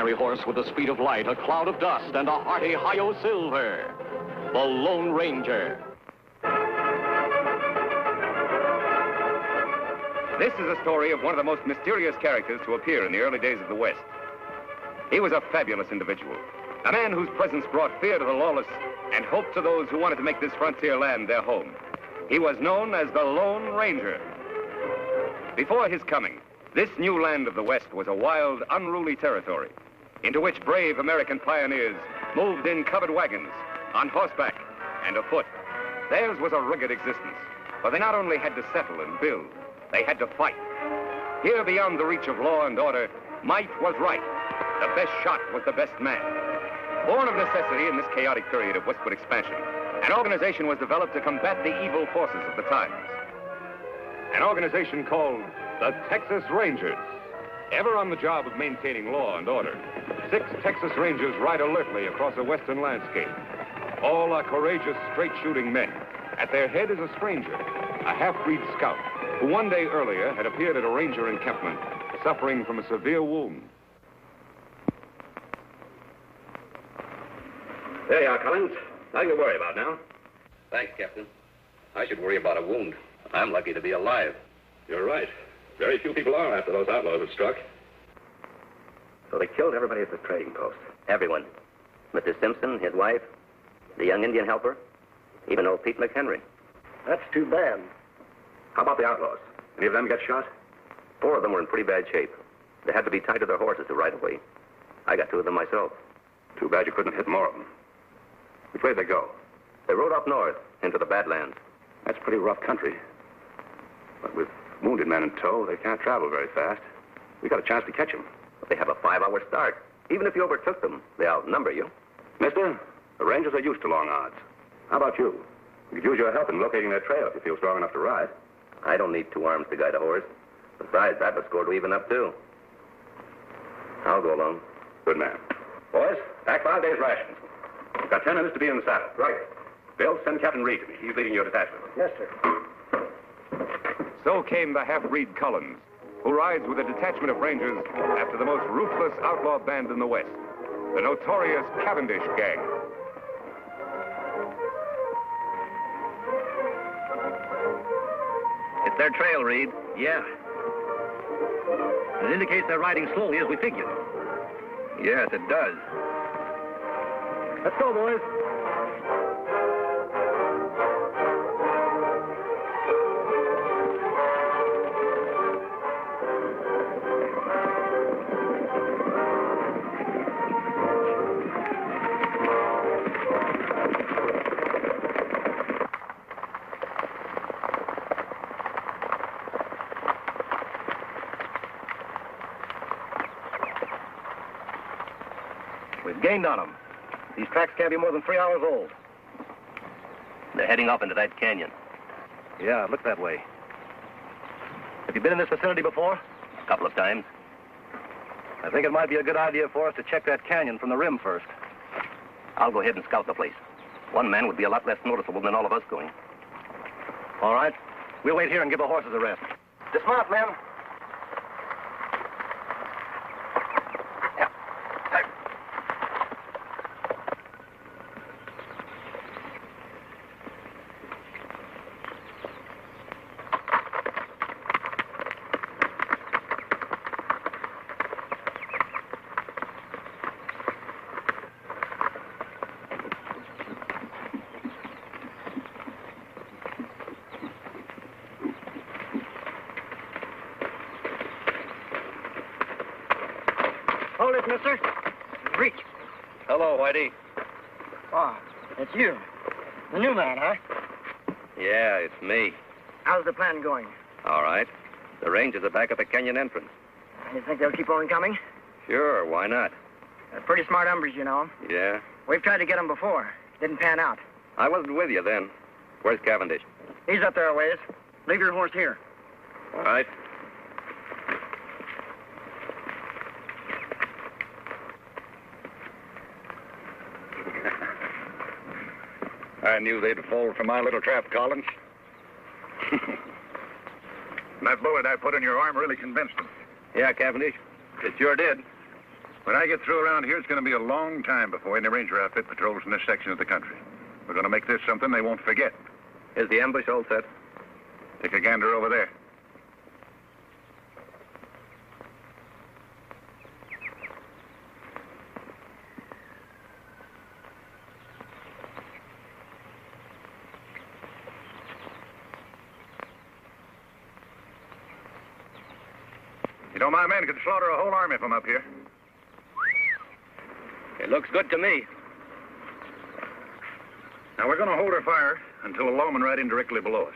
fiery horse with the speed of light, a cloud of dust, and a hearty hi-yo silver. The Lone Ranger. This is a story of one of the most mysterious characters to appear in the early days of the West. He was a fabulous individual, a man whose presence brought fear to the lawless and hope to those who wanted to make this frontier land their home. He was known as the Lone Ranger. Before his coming, this new land of the West was a wild, unruly territory into which brave American pioneers moved in covered wagons, on horseback, and afoot. Theirs was a rugged existence, for they not only had to settle and build, they had to fight. Here, beyond the reach of law and order, might was right. The best shot was the best man. Born of necessity in this chaotic period of westward expansion, an organization was developed to combat the evil forces of the times. An organization called the Texas Rangers. Ever on the job of maintaining law and order, 6 Texas Rangers ride alertly across a western landscape. All are courageous, straight-shooting men. At their head is a stranger, a half-breed scout, who one day earlier had appeared at a ranger encampment, suffering from a severe wound. There you are, Collins. Nothing to worry about now. Thanks, Captain. I should worry about a wound. I'm lucky to be alive. You're right. Very few people are after those outlaws have struck. So they killed everybody at the trading post. Everyone. Mr. Simpson, his wife, the young Indian helper, even old Pete McHenry. That's too bad. How about the outlaws? Any of them get shot? 4 of them were in pretty bad shape. They had to be tied to their horses to ride away. I got 2 of them myself. Too bad you couldn't hit more of them. Which way did they go? They rode up north into the Badlands. That's pretty rough country. But with wounded men in tow, they can't travel very fast. We got a chance to catch them. But they have a 5-hour start. Even if you overtook them, they outnumber you. Mister, the Rangers are used to long odds. How about you? We could use your help in locating their trail if you feel strong enough to ride. I don't need 2 arms to guide a horse. Besides, I've a score to even up, too. I'll go along. Good man. Boys, pack 5 days' rations. We've got 10 minutes to be in the saddle. Right. Bill, send Captain Reid to me. He's leading your detachment. Yes, sir. So came the half-breed Collins, who rides with a detachment of Rangers after the most ruthless outlaw band in the West, the notorious Cavendish Gang. It's their trail, Reid. Yeah. It indicates they're riding slowly as we figured. Yes, it does. Let's go, boys. We've gained on them. These tracks can't be more than 3 hours old. They're heading off into that canyon. Yeah, it looks that way. Have you been in this vicinity before? A couple of times. I think it might be a good idea for us to check that canyon from the rim first. I'll go ahead and scout the place. 1 man would be a lot less noticeable than all of us going. All right. We'll wait here and give the horses a rest. Dismount, men. Hold it, mister. Reach. Hello, Whitey. Oh, it's you. The new man, huh? Yeah, it's me. How's the plan going? All right. The Rangers are back at the canyon entrance. You think they'll keep on coming? Sure, why not? They're pretty smart hombres, you know. Yeah? We've tried to get them before. Didn't pan out. I wasn't with you then. Where's Cavendish? He's up there a ways. Leave your horse here. All right. I knew they'd fall for my little trap, Collins. That bullet I put in your arm really convinced them. Yeah, Cavendish. It sure did. When I get through around here, it's going to be a long time before any ranger outfit patrols in this section of the country. We're going to make this something they won't forget. Is the ambush all set? Take a gander over there. You know, my men could slaughter a whole army from up here. It looks good to me. Now, we're going to hold our fire until the lawmen ride in directly below us.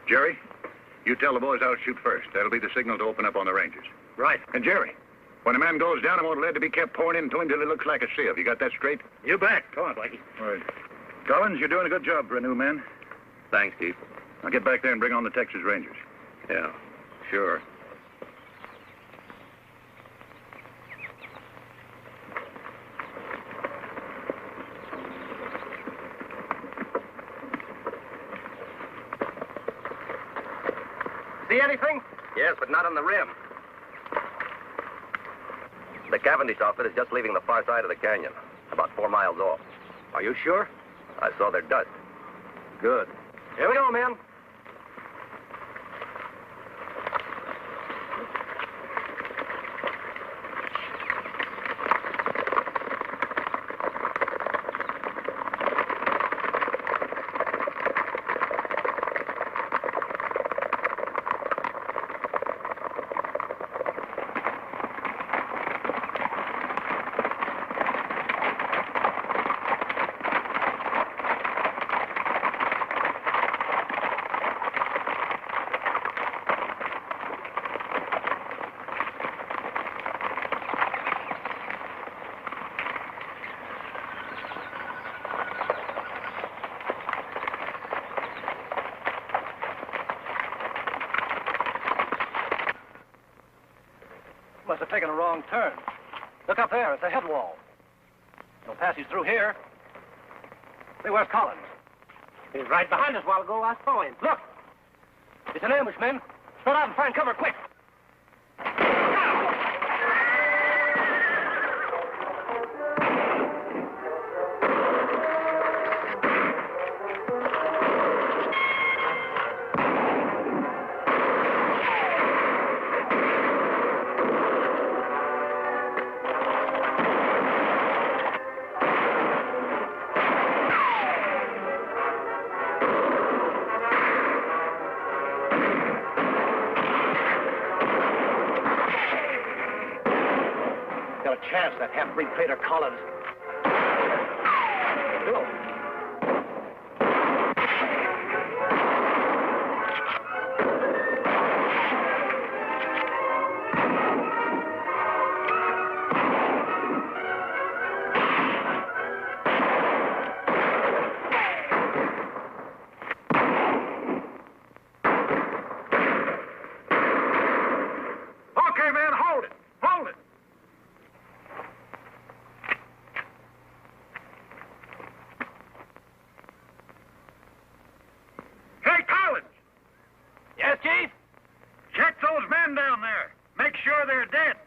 Jerry, you tell the boys I'll shoot first. That'll be the signal to open up on the Rangers. Right. And Jerry, when a man goes down, I want lead to be kept pouring into him till he looks like a sieve. You got that straight? You bet. Go on, Blackie. All right. Collins, you're doing a good job for a new man. Thanks, Chief. Now get back there and bring on the Texas Rangers. Yeah, sure. See anything? Yes, but not on the rim. The Cavendish outfit is just leaving the far side of the canyon, about 4 miles off. Are you sure? I saw their dust. Good. Here we go, men. Must have taken a wrong turn. Look up there at the head wall. No passage through here. See, where's Collins? He was right behind us a while ago. I saw him. Look! It's an ambush, men. Spread out and find cover, quick! Chance, that half-breed traitor Collins. Hello. Okay, man, hold it. Hold it. Yes, Chief? Check those men down there. Make sure they're dead.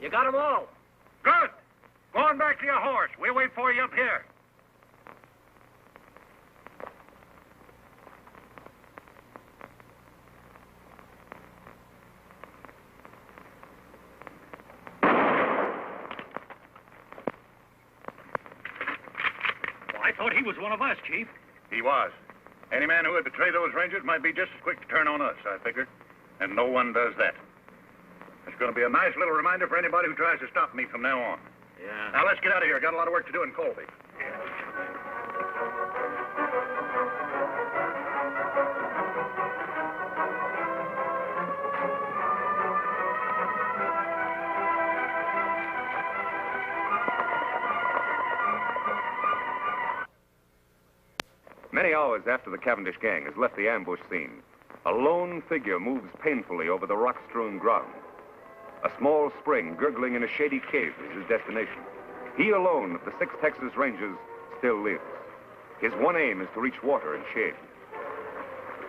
You got them all. Good. Go on back to your horse. We'll wait for you up here. I thought he was one of us, Chief. He was. Any man who would betray those Rangers might be just as quick to turn on us, I figured. And no one does that. It's going to be a nice little reminder for anybody who tries to stop me from now on. Yeah. Now, let's get out of here. Got a lot of work to do in Colby. Many hours after the Cavendish gang has left the ambush scene, a lone figure moves painfully over the rock-strewn ground. A small spring gurgling in a shady cave is his destination. He alone of the 6 Texas Rangers still lives. His one aim is to reach water and shade.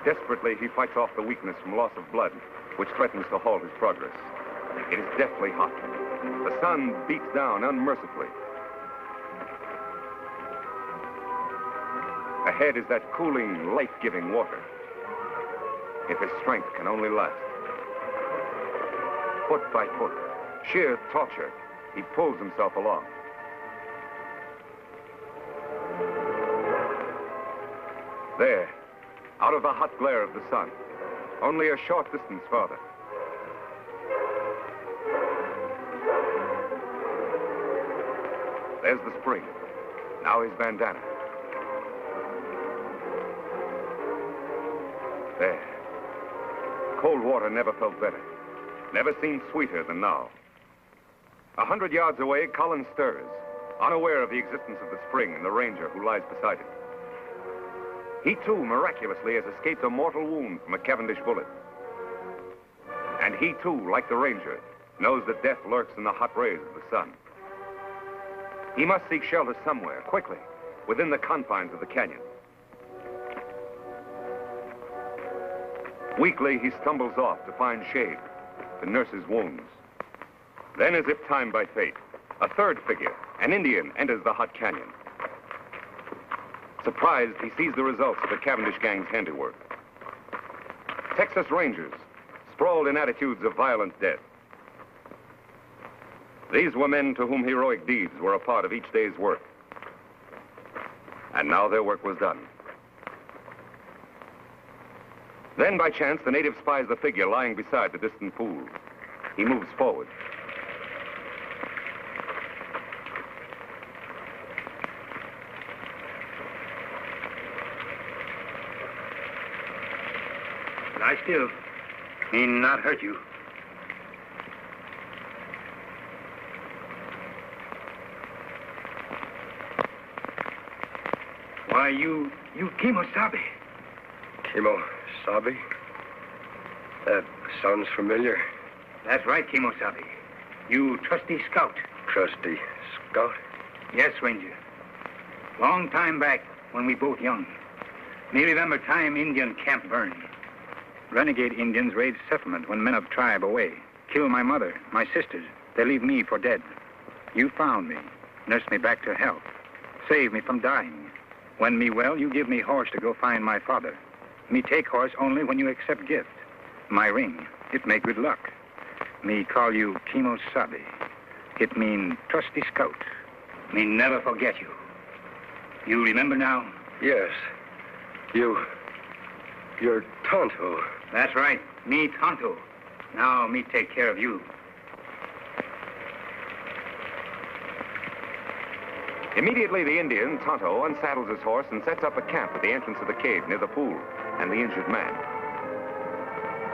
Desperately, he fights off the weakness from loss of blood, which threatens to halt his progress. It is deathly hot. The sun beats down unmercifully. Ahead is that cooling, life-giving water. If his strength can only last. Foot by foot, sheer torture, he pulls himself along. There, out of the hot glare of the sun, only a short distance farther. There's the spring. Now his bandana. There. Cold water never felt better. Never seemed sweeter than now. 100 yards away, Collins stirs, unaware of the existence of the spring and the ranger who lies beside it. He, too, miraculously has escaped a mortal wound from a Cavendish bullet. And he, too, like the ranger, knows that death lurks in the hot rays of the sun. He must seek shelter somewhere, quickly, within the confines of the canyon. Weakly, he stumbles off to find shade, to nurse his wounds. Then, as if timed by fate, a third figure, an Indian, enters the hot canyon. Surprised, he sees the results of the Cavendish gang's handiwork. Texas Rangers, sprawled in attitudes of violent death. These were men to whom heroic deeds were a part of each day's work. And now their work was done. Then, by chance, the native spies the figure lying beside the distant pool. He moves forward. Lie still. He not hurt you. Why, you Kimosabe. Kimosabe? That sounds familiar. That's right, Kimosabe. You trusty scout. Trusty scout? Yes, Ranger. Long time back, when we both young. Me remember time Indian camp burned. Renegade Indians raid settlement when men of tribe away. Kill my mother, my sisters. They leave me for dead. You found me, nursed me back to health, saved me from dying. When me well, you give me horse to go find my father. Me take horse only when you accept gift. My ring, it make good luck. Me call you Kimosabe. It mean trusty scout. Me never forget you. You remember now? Yes. You're Tonto. That's right, me Tonto. Now me take care of you. Immediately, the Indian, Tonto, unsaddles his horse and sets up a camp at the entrance of the cave near the pool and the injured man.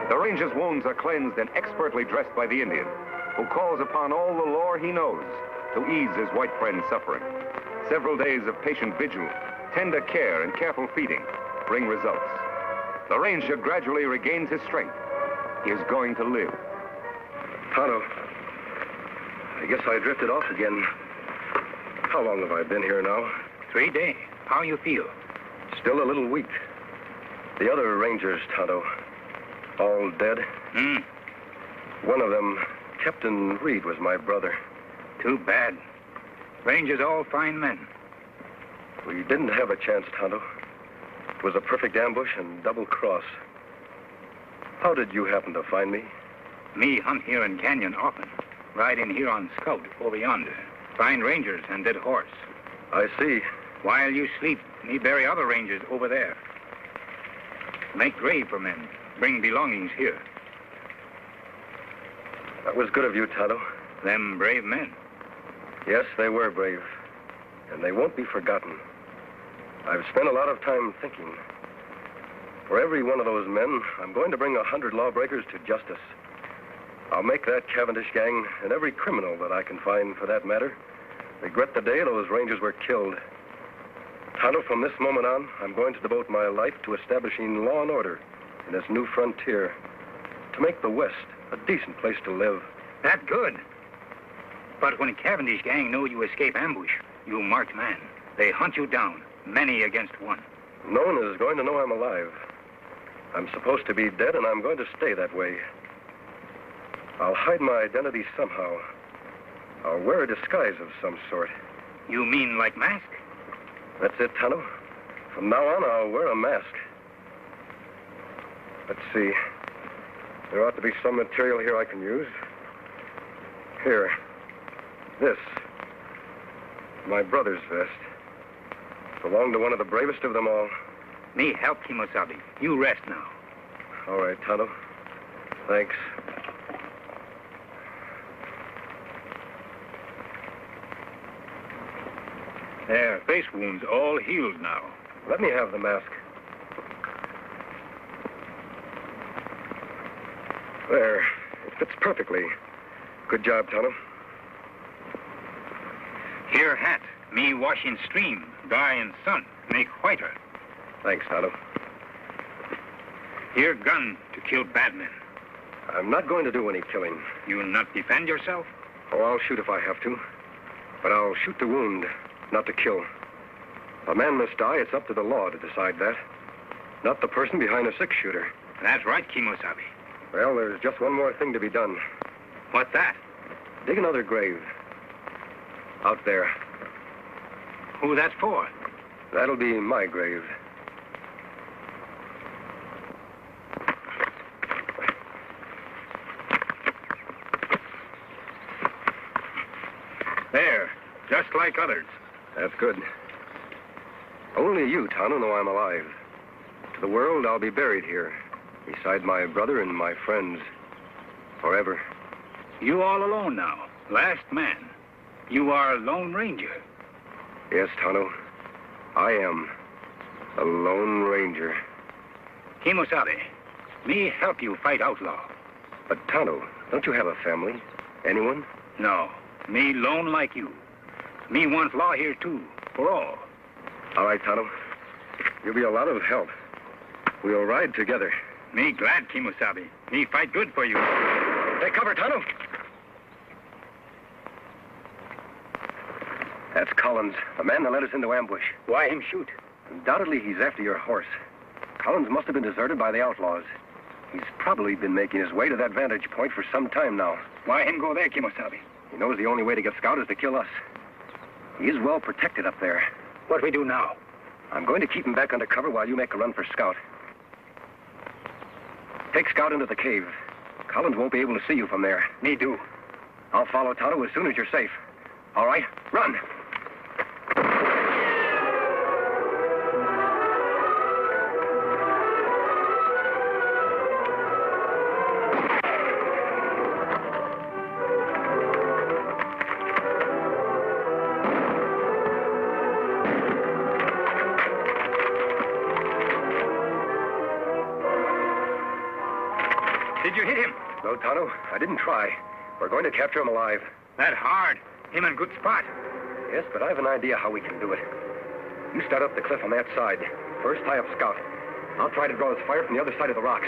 The ranger's wounds are cleansed and expertly dressed by the Indian, who calls upon all the lore he knows to ease his white friend's suffering. Several days of patient vigil, tender care, and careful feeding bring results. The ranger gradually regains his strength. He is going to live. Tonto, I guess I drifted off again. How long have I been here now? 3 days. How you feel? Still a little weak. The other rangers, Tonto, all dead? One of them, Captain Reid, was my brother. Too bad. Rangers all fine men. We didn't have a chance, Tonto. It was a perfect ambush and double cross. How did you happen to find me? Me hunt here in canyon often. Ride in here on scout over yonder. Find rangers and dead horse. I see. While you sleep, me bury other rangers over there. Make grave for men. Bring belongings here. That was good of you, Tonto. Them brave men. Yes, they were brave. And they won't be forgotten. I've spent a lot of time thinking. For every one of those men, I'm going to bring 100 lawbreakers to justice. I'll make that Cavendish gang, and every criminal that I can find for that matter, regret the day those Rangers were killed. Tonto, from this moment on, I'm going to devote my life to establishing law and order in this new frontier, to make the West a decent place to live. That good. But when Cavendish gang know you escape ambush, you marked man. They hunt you down, many against one. No one is going to know I'm alive. I'm supposed to be dead, and I'm going to stay that way. I'll hide my identity somehow. I'll wear a disguise of some sort. You mean like mask? That's it, Tonto. From now on, I'll wear a mask. Let's see. There ought to be some material here I can use. Here. This. My brother's vest. Belonged to one of the bravest of them all. Me help Kimosabe. You rest now. All right, Tonto. Thanks. Their face wounds all healed now. Let me have the mask. There. It fits perfectly. Good job, Tonto. Here hat. Me wash in stream. Dry in sun. Make whiter. Thanks, Tonto. Here gun to kill bad men. I'm not going to do any killing. You not defend yourself? Oh, I'll shoot if I have to. But I'll shoot to wound, not to kill. A man must die. It's up to the law to decide that. Not the person behind a six-shooter. That's right, Kimosabe. Well, there's just one more thing to be done. What's that? Dig another grave. Out there. Who that's for? That'll be my grave. There. Just like others. That's good. Only you, Tonto, know I'm alive. To the world, I'll be buried here, beside my brother and my friends, forever. You all alone now. Last man. You are a Lone Ranger. Yes, Tonto. I am a Lone Ranger. Kimosabe, me help you fight outlaw. But, Tonto, don't you have a family? Anyone? No. Me lone like you. Me want law here, too. For all. All right, Tonto. You'll be a lot of help. We'll ride together. Me glad, Kimosabe. Me fight good for you. Take cover, Tonto. That's Collins, the man that led us into ambush. Why him shoot? Undoubtedly, he's after your horse. Collins must have been deserted by the outlaws. He's probably been making his way to that vantage point for some time now. Why him go there, Kimosabe? He knows the only way to get Scout is to kill us. He is well protected up there. What we do now? I'm going to keep him back under cover while you make a run for Scout. Take Scout into the cave. Collins won't be able to see you from there. Me do. I'll follow Tonto as soon as you're safe. All right, run. Did you hit him? No, Tonto, I didn't try. We're going to capture him alive. That hard. Him in good spot. Yes, but I have an idea how we can do it. You start up the cliff on that side. First, tie up Scout. I'll try to draw his fire from the other side of the rocks.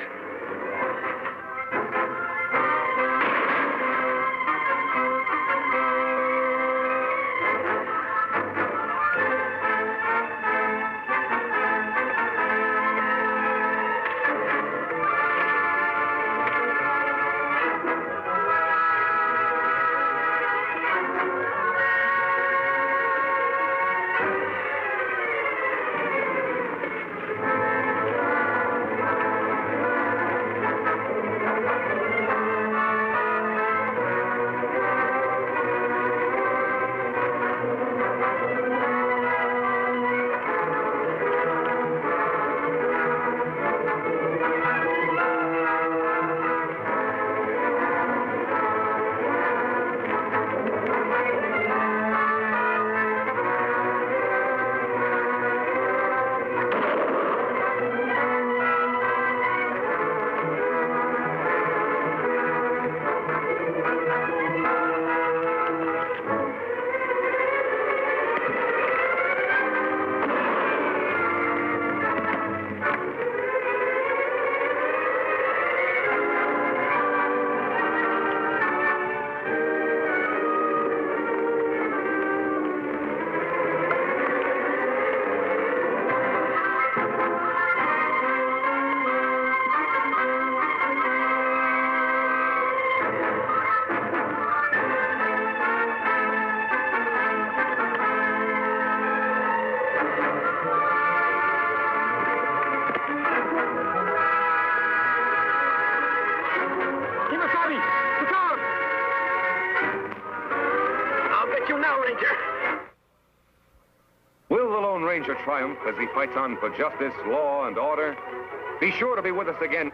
Lone Ranger triumph as he fights on for justice, law, and order? Be sure to be with us again.